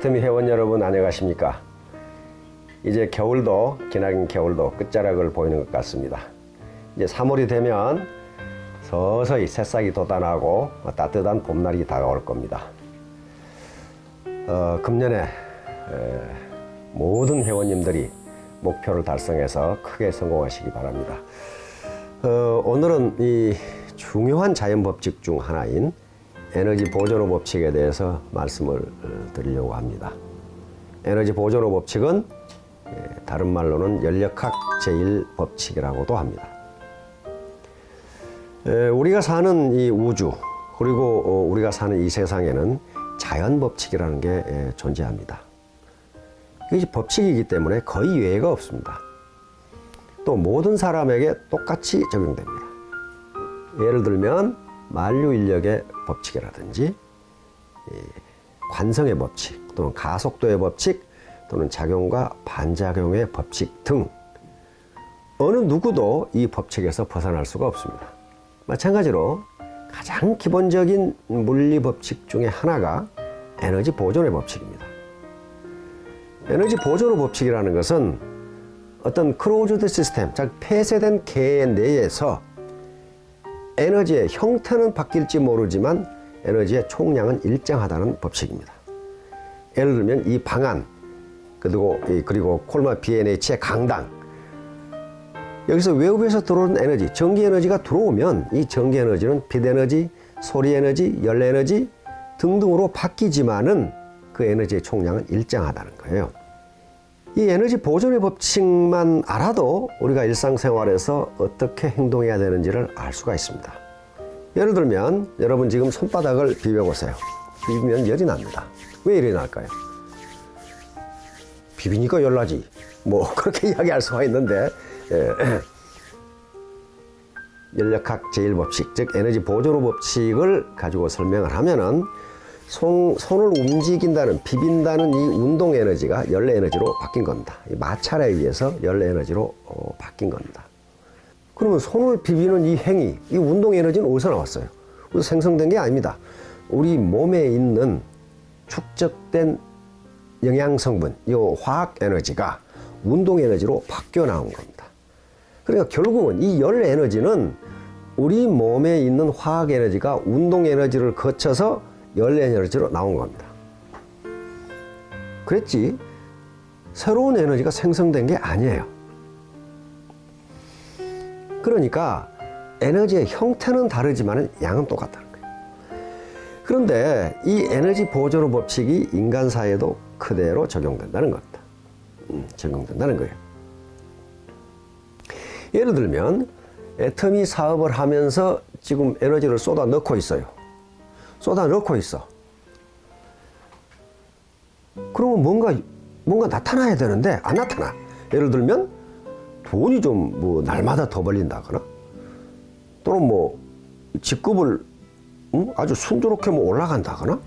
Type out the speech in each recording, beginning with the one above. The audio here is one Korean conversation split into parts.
애터미 회원 여러분 안녕하십니까? 이제 겨울도 기나긴 겨울도 끝자락을 보이는 것 같습니다. 이제 3월이 되면 서서히 새싹이 돋아나고 따뜻한 봄날이 다가올 겁니다. 금년에 모든 회원님들이 목표를 달성해서 크게 성공하시기 바랍니다. 오늘은 이 중요한 자연법칙 중 하나인 에너지 보존호 법칙에 대해서 말씀을 드리려고 합니다. 에너지 보존호 법칙은 다른 말로는 연력학 제1법칙이라고도 합니다. 우리가 사는 이 우주 그리고 우리가 사는 이 세상에는 자연법칙이라는 게 존재합니다. 이것이 법칙이기 때문에 거의 예외가 없습니다. 또 모든 사람에게 똑같이 적용됩니다. 예를 들면 만류인력의 법칙이라든지 관성의 법칙 또는 가속도의 법칙 또는 작용과 반작용의 법칙 등 어느 누구도 이 법칙에서 벗어날 수가 없습니다. 마찬가지로 가장 기본적인 물리 법칙 중에 하나가 에너지 보존의 법칙입니다. 에너지 보존의 법칙이라는 것은 어떤 클로즈드 시스템, 즉 폐쇄된 계 내에서 에너지의 형태는 바뀔지 모르지만 에너지의 총량은 일정하다는 법칙입니다. 예를 들면 이 방안 그리고 콜마 BNH의 강당, 여기서 외부에서 들어오는 에너지, 전기 에너지가 들어오면 이 전기 에너지는 빛 에너지, 소리 에너지, 열 에너지 등등으로 바뀌지만은 그 에너지의 총량은 일정하다는 거예요. 이 에너지 보존의 법칙만 알아도 우리가 일상생활에서 어떻게 행동해야 되는지를 알 수가 있습니다. 예를 들면 여러분 지금 손바닥을 비벼보세요. 비비면 열이 납니다. 왜 열이 날까요? 비비니까 열나지. 뭐 그렇게 이야기할 수가 있는데 연력학 제1법칙, 즉 에너지 보존 법칙을 가지고 설명을 하면은 손을 움직인다는, 비빈다는 이 운동 에너지가 열 에너지로 바뀐 겁니다. 이 마찰에 의해서 열 에너지로 바뀐 겁니다. 그러면 손을 비비는 이 행위, 이 운동 에너지는 어디서 나왔어요? 어디서 생성된 게 아닙니다. 우리 몸에 있는 축적된 영양성분, 이 화학 에너지가 운동 에너지로 바뀌어 나온 겁니다. 그러니까 결국은 이 열 에너지는 우리 몸에 있는 화학 에너지가 운동 에너지를 거쳐서 열 에너지로 나온 겁니다. 그랬지 새로운 에너지가 생성된 게 아니에요. 그러니까 에너지의 형태는 다르지만 양은 똑같다는 거예요. 그런데 이 에너지 보존 법칙이 인간사에도 그대로 적용된다는 겁니다. 적용된다는 거예요. 예를 들면 애터미 사업을 하면서 지금 에너지를 쏟아 넣고 있어요. 쏟아 넣고 있어. 그러면 뭔가 나타나야 되는데 안 나타나. 예를 들면 돈이 좀 뭐 날마다 더 벌린다거나 또는 뭐 직급을 아주 순조롭게 뭐 올라간다거나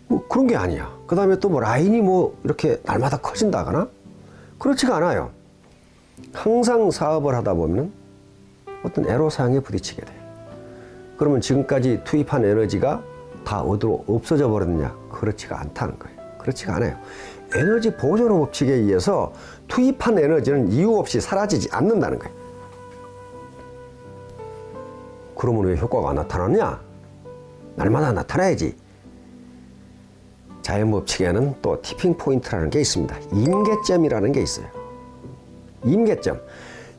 뭐 그런 게 아니야. 그 다음에 또 뭐 라인이 뭐 이렇게 날마다 커진다거나 그렇지가 않아요. 항상 사업을 하다 보면 어떤 애로사항에 부딪히게 돼요. 그러면 지금까지 투입한 에너지가 다 어디로 없어져 버렸느냐? 그렇지가 않다는 거예요. 그렇지가 않아요. 에너지 보존 법칙에 의해서 투입한 에너지는 이유 없이 사라지지 않는다는 거예요. 그러면 왜 효과가 안 나타나느냐? 날마다 나타나야지. 자연법칙에는 또 티핑 포인트라는 게 있습니다. 임계점이라는 게 있어요. 임계점.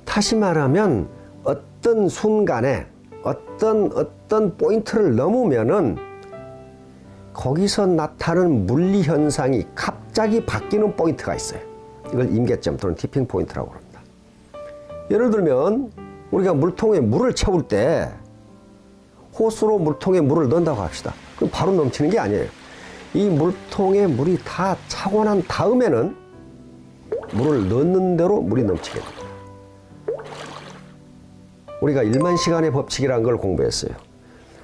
다시 말하면 어떤 순간에 어떤 포인트를 넘으면은 거기서 나타나는 물리 현상이 갑자기 바뀌는 포인트가 있어요. 이걸 임계점 또는 티핑 포인트라고 합니다. 예를 들면 우리가 물통에 물을 채울 때 호스로 물통에 물을 넣는다고 합시다. 그럼 바로 넘치는 게 아니에요. 이 물통에 물이 다 차고 난 다음에는 물을 넣는 대로 물이 넘치게 됩니다. 우리가 1만 시간의 법칙이라는 걸 공부했어요.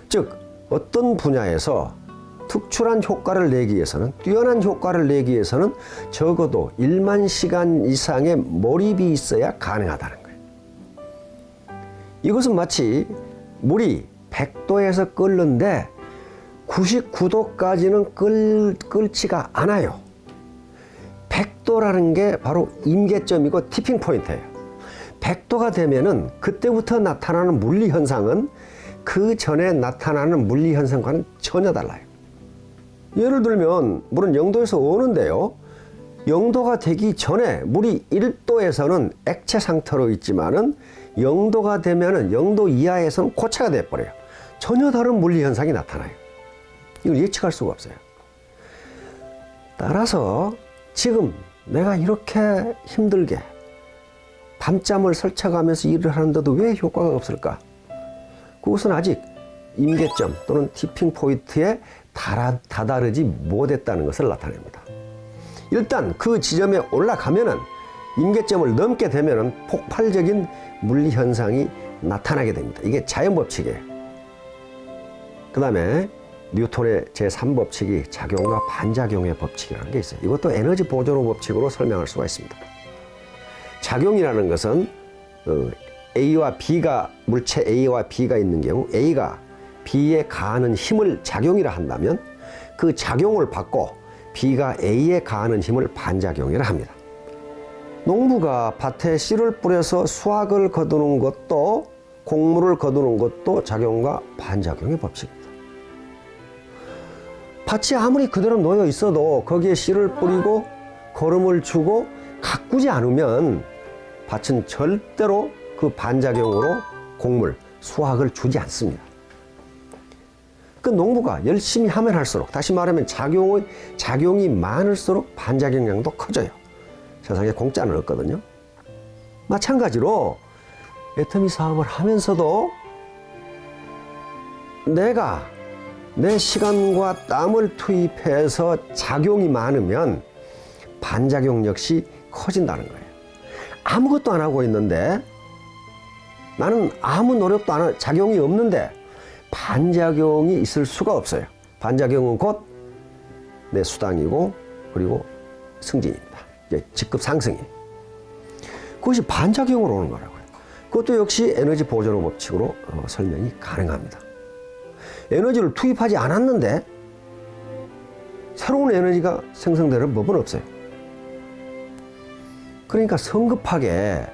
즉 어떤 분야에서 특출한 효과를 내기 위해서는, 뛰어난 효과를 내기 위해서는 적어도 1만 시간 이상의 몰입이 있어야 가능하다는 거예요. 이것은 마치 물이 100도에서 끓는데 99도까지는 끓지가 않아요. 100도라는 게 바로 임계점이고 티핑 포인트예요. 100도가 되면은 그때부터 나타나는 물리 현상은 그 전에 나타나는 물리 현상과는 전혀 달라요. 예를 들면 물은 0도에서 오는데요. 0도가 되기 전에 물이 1도에서는 액체 상태로 있지만은 0도가 되면은 0도 이하에서는 고체가 돼버려요. 전혀 다른 물리 현상이 나타나요. 이걸 예측할 수가 없어요. 따라서 지금 내가 이렇게 힘들게 밤잠을 설쳐가면서 일을 하는데도 왜 효과가 없을까? 그것은 아직 임계점 또는 티핑 포인트에 다다르지 못했다는 것을 나타냅니다. 일단 그 지점에 올라가면은 임계점을 넘게 되면은 폭발적인 물리 현상이 나타나게 됩니다. 이게 자연 법칙이에요. 그 다음에 뉴턴의 제3법칙이 작용과 반작용의 법칙이라는 게 있어요. 이것도 에너지 보존의 법칙으로 설명할 수가 있습니다. 작용이라는 것은 A와 B가 물체 A와 B가 있는 경우 A가 B에 가하는 힘을 작용이라 한다면 그 작용을 받고 B가 A에 가하는 힘을 반작용이라 합니다. 농부가 밭에 씨를 뿌려서 수확을 거두는 것도 곡물을 거두는 것도 작용과 반작용의 법칙입니다. 밭이 아무리 그대로 놓여 있어도 거기에 씨를 뿌리고 거름을 주고 가꾸지 않으면 밭은 절대로 그 반작용으로 곡물, 수확을 주지 않습니다. 그 농부가 열심히 하면 할수록, 다시 말하면 작용이 많을수록 반작용량도 커져요. 세상에 공짜는 없거든요. 마찬가지로 애터미 사업을 하면서도 내가 내 시간과 땀을 투입해서 작용이 많으면 반작용 역시 커진다는 거예요. 아무것도 안 하고 있는데 나는 아무 노력도 안 하고 작용이 없는데 반작용이 있을 수가 없어요. 반작용은 곧 내 수당이고 그리고 승진입니다. 직급 상승이. 그것이 반작용으로 오는 거라고요. 그것도 역시 에너지 보존의 법칙으로 설명이 가능합니다. 에너지를 투입하지 않았는데 새로운 에너지가 생성되는 법은 없어요. 그러니까 성급하게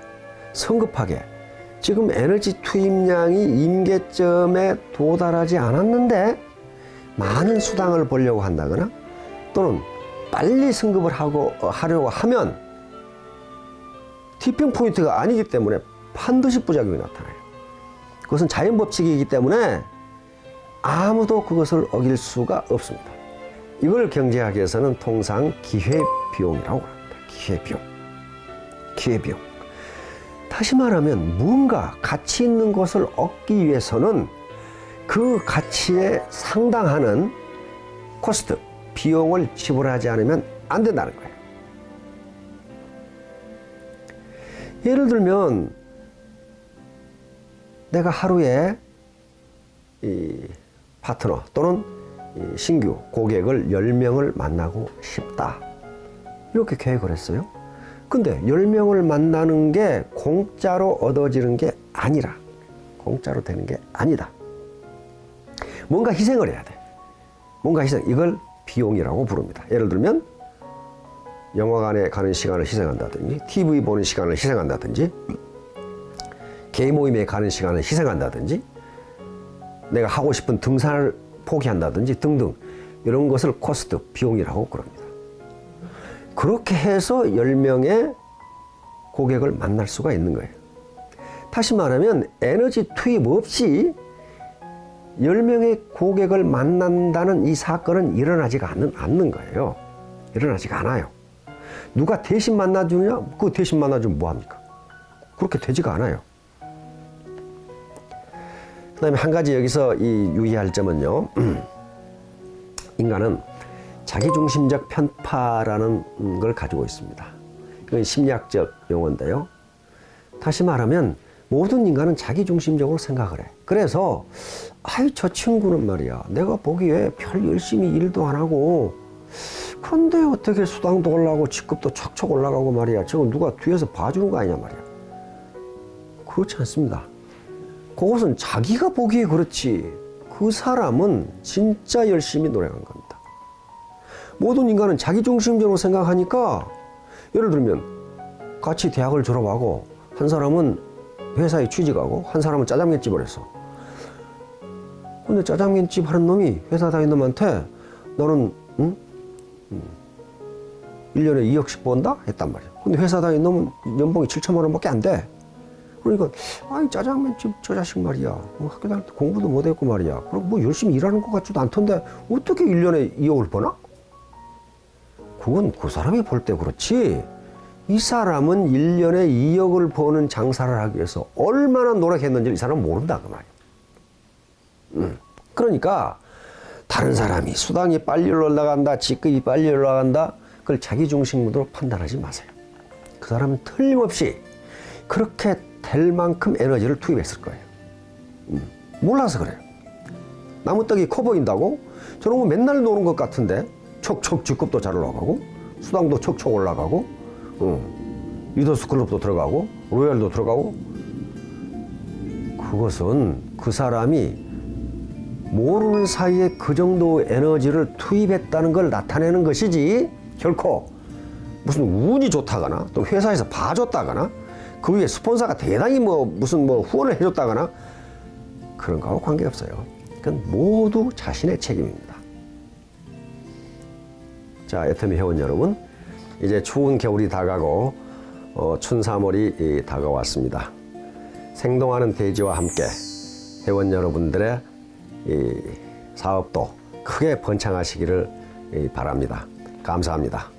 지금 에너지 투입량이 임계점에 도달하지 않았는데 많은 수당을 벌려고 한다거나 또는 빨리 승급을 하려고 하면 티핑 포인트가 아니기 때문에 반드시 부작용이 나타나요. 그것은 자연 법칙이기 때문에 아무도 그것을 어길 수가 없습니다. 이걸 경제학에서는 통상 기회비용이라고 합니다. 기회비용. 다시 말하면 뭔가 가치 있는 것을 얻기 위해서는 그 가치에 상당하는 코스트, 비용을 지불하지 않으면 안 된다는 거예요. 예를 들면 내가 하루에 이 파트너 또는 신규 고객을 10명을 만나고 싶다. 이렇게 계획을 했어요. 근데 10명을 만나는 게 공짜로 얻어지는 게 아니라, 공짜로 되는 게 아니다. 뭔가 희생을 해야 돼. 이걸 비용이라고 부릅니다. 예를 들면 영화관에 가는 시간을 희생한다든지, TV 보는 시간을 희생한다든지, 개인 모임에 가는 시간을 희생한다든지, 내가 하고 싶은 등산을 포기한다든지 등등 이런 것을 코스트, 비용이라고 그럽니다. 그렇게 해서 10명의 고객을 만날 수가 있는 거예요. 다시 말하면 에너지 투입 없이 10명의 고객을 만난다는 이 사건은 일어나지가 않는 거예요. 일어나지가 않아요. 누가 대신 만나주냐? 그 대신 만나주면 뭐합니까? 그렇게 되지가 않아요. 그 다음에 한 가지 여기서 유의할 점은요. 인간은 자기중심적 편파라는 걸 가지고 있습니다. 이건 심리학적 용어인데요. 다시 말하면 모든 인간은 자기중심적으로 생각을 해. 그래서 저 친구는 말이야, 내가 보기에 별 열심히 일도 안 하고 그런데 어떻게 수당도 올라가고 직급도 척척 올라가고 말이야, 저거 누가 뒤에서 봐주는 거 아니냐 말이야. 그렇지 않습니다. 그것은 자기가 보기에 그렇지 그 사람은 진짜 열심히 노력한 겁니다. 모든 인간은 자기중심적으로 생각하니까, 예를 들면 같이 대학을 졸업하고 한 사람은 회사에 취직하고 한 사람은 짜장면집을 했어. 근데 짜장면집 하는 놈이 회사 다니는 놈한테 너는 1년에 2억씩 번다? 했단 말이야. 근데 회사 다니는 놈은 연봉이 7천만 원밖에 안 돼. 그러니까 아이 짜장면집 저 자식 말이야. 학교 다닐 때 공부도 못했고 말이야. 그리고 뭐 열심히 일하는 것 같지도 않던데 어떻게 1년에 2억을 버나? 그건 그 사람이 볼 때 그렇지. 이 사람은 1년에 2억을 버는 장사를 하기 위해서 얼마나 노력했는지 이 사람은 모른다 그 말이야. 그러니까 다른 사람이 수당이 빨리 올라간다, 직급이 빨리 올라간다, 그걸 자기중심으로 판단하지 마세요. 그 사람은 틀림없이 그렇게 될 만큼 에너지를 투입했을 거예요. 몰라서 그래요. 나무떡이 커 보인다고? 저런 거 맨날 노는 것 같은데 척척 직급도 잘 올라가고 수당도 척척 올라가고 리더스 클럽도 들어가고 로얄도 들어가고, 그것은 그 사람이 모르는 사이에 그 정도 에너지를 투입했다는 걸 나타내는 것이지, 결코 무슨 운이 좋다거나 또 회사에서 봐줬다거나 그 위에 스폰서가 대단히 무슨 후원을 해줬다거나 그런 거하고 관계없어요. 그건 모두 자신의 책임입니다. 자, 애터미 회원 여러분, 이제 추운 겨울이 다가고 춘3월이 다가왔습니다. 생동하는 대지와 함께 회원 여러분들의 이 사업도 크게 번창하시기를 바랍니다. 감사합니다.